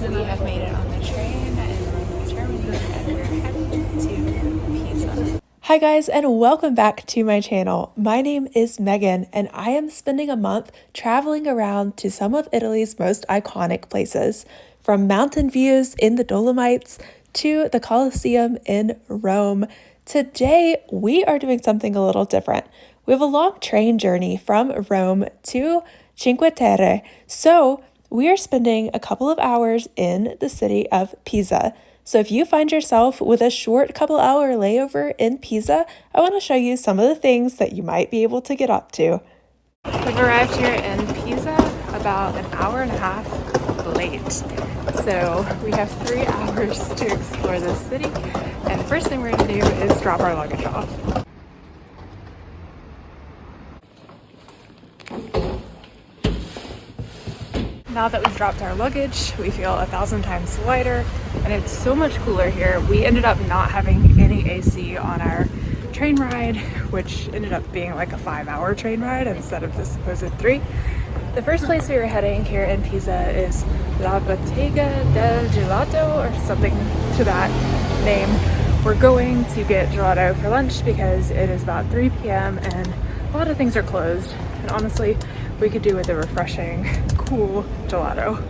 We have made it on the train in Germany and we're heading to Pisa. Hi guys, and welcome back to my channel. My name is Megan and I am spending a month traveling around to some of Italy's most iconic places, from mountain views in the Dolomites to the Colosseum in Rome. Today we are doing something a little different. We have a long train journey from Rome to Cinque Terre, so we are spending a couple of hours in the city of Pisa. So if you find yourself with a short couple hour layover in Pisa, I want to show you some of the things that you might be able to get up to. We've arrived here in Pisa about an hour and a half late. So we have 3 hours to explore this city. And the first thing we're going to do is drop our luggage off. Now that we've dropped our luggage, we feel 1,000 times lighter and it's so much cooler here. We ended up not having any AC on our train ride, which ended up being like a 5-hour train ride instead of the supposed 3. The first place we were heading here in Pisa is La Bottega del Gelato or something to that name. We're going to get gelato for lunch because it is about 3 p.m. and a lot of things are closed. And honestly, we could do with a refreshing, cool gelato.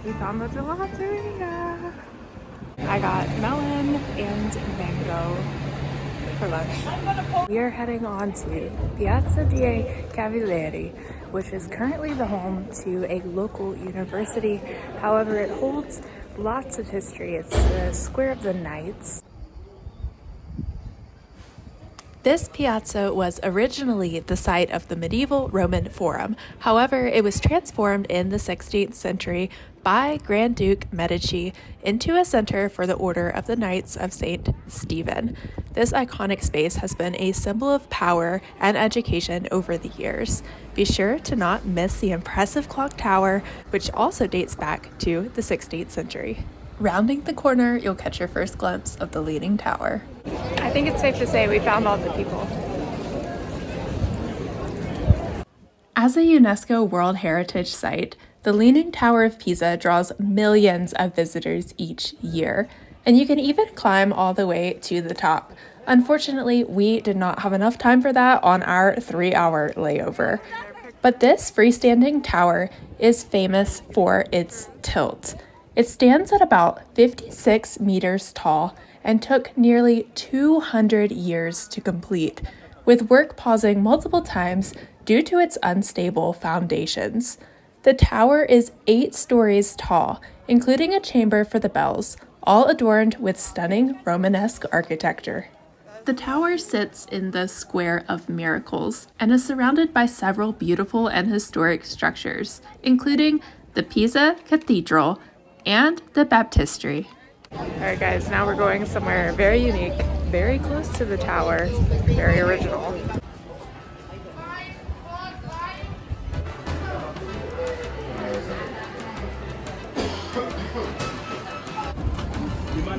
We found the gelateria. I got melon and mango for lunch. We are heading on to Piazza dei Cavalieri, which is currently the home to a local university. However, it holds lots of history. It's the Square of the Knights. This piazza was originally the site of the medieval Roman Forum. However, it was transformed in the 16th century by Grand Duke Medici into a center for the Order of the Knights of St. Stephen. This iconic space has been a symbol of power and education over the years. Be sure to not miss the impressive clock tower, which also dates back to the 16th century. Rounding the corner, you'll catch your first glimpse of the Leaning Tower. I think it's safe to say we found all the people. As a UNESCO World Heritage Site, the Leaning Tower of Pisa draws millions of visitors each year, and you can even climb all the way to the top. Unfortunately, we did not have enough time for that on our 3-hour layover. But this freestanding tower is famous for its tilt. It stands at about 56 meters tall and took nearly 200 years to complete, with work pausing multiple times due to its unstable foundations. The tower is 8 stories tall, including a chamber for the bells, all adorned with stunning Romanesque architecture. The tower sits in the Square of Miracles and is surrounded by several beautiful and historic structures, including the Pisa Cathedral and the baptistry. Alright guys, now we're going somewhere very unique, very close to the tower, very original.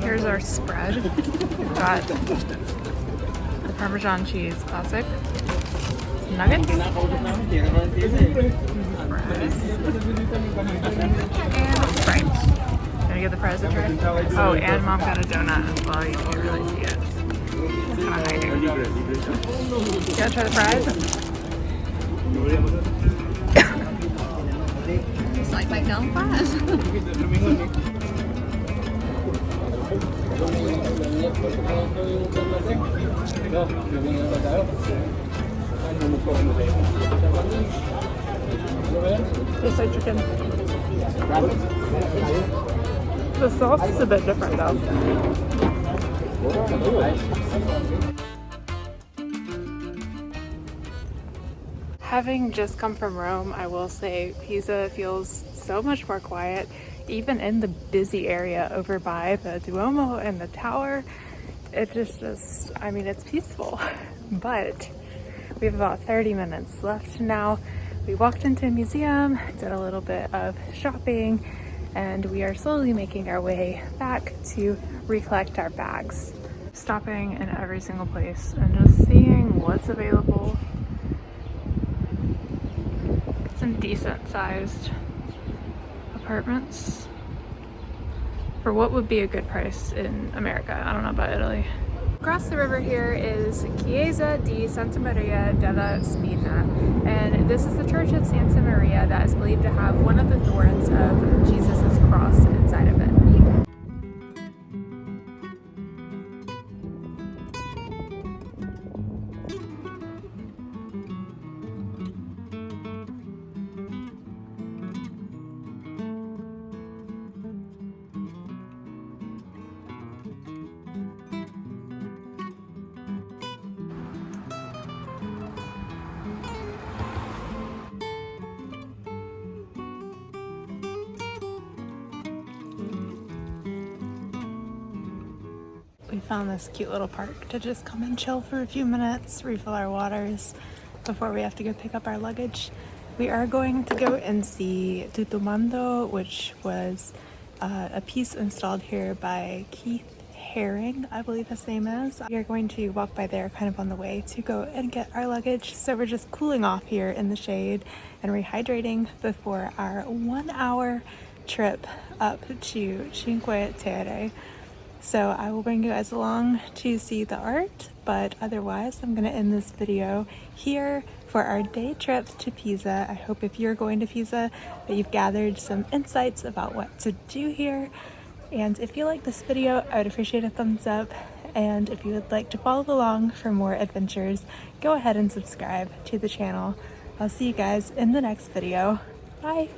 Here's our spread. We've got the Parmesan cheese classic, nuggets, and Sprite. Gonna give the fries a try. Oh, and Mom got a donut as well. You can't really see it. It's kind of hiding. You gotta try the fries? It's like McDonald's fries. Tastes like chicken. The sauce is a bit different though. Having just come from Rome, I will say Pisa feels so much more quiet. even in the busy area over by the Duomo and the tower, it just, I mean, it's peaceful. But we have about 30 minutes left now. We walked into a museum, did a little bit of shopping, and we are slowly making our way back to recollect our bags. Stopping in every single place and just seeing what's available. Some decent sized apartments for what would be a good price in America. I don't know about Italy. Across the river here is Chiesa di Santa Maria della Spina, and this is the Church of Santa Maria that is believed to have one of the thorns of Jesus' cross inside of it. We found this cute little park to just come and chill for a few minutes, refill our waters before we have to go pick up our luggage. We are going to go and see Tuttomando, which was a piece installed here by Keith Haring, I believe his name is. We are going to walk by there kind of on the way to go and get our luggage. So we're just cooling off here in the shade and rehydrating before our 1 hour trip up to Cinque Terre. So I will bring you guys along to see the art, but otherwise I'm going to end this video here for our day trip to Pisa. I hope if you're going to Pisa that you've gathered some insights about what to do here. And if you like this video, I would appreciate a thumbs up. And if you would like to follow along for more adventures, go ahead and subscribe to the channel. I'll see you guys in the next video. Bye!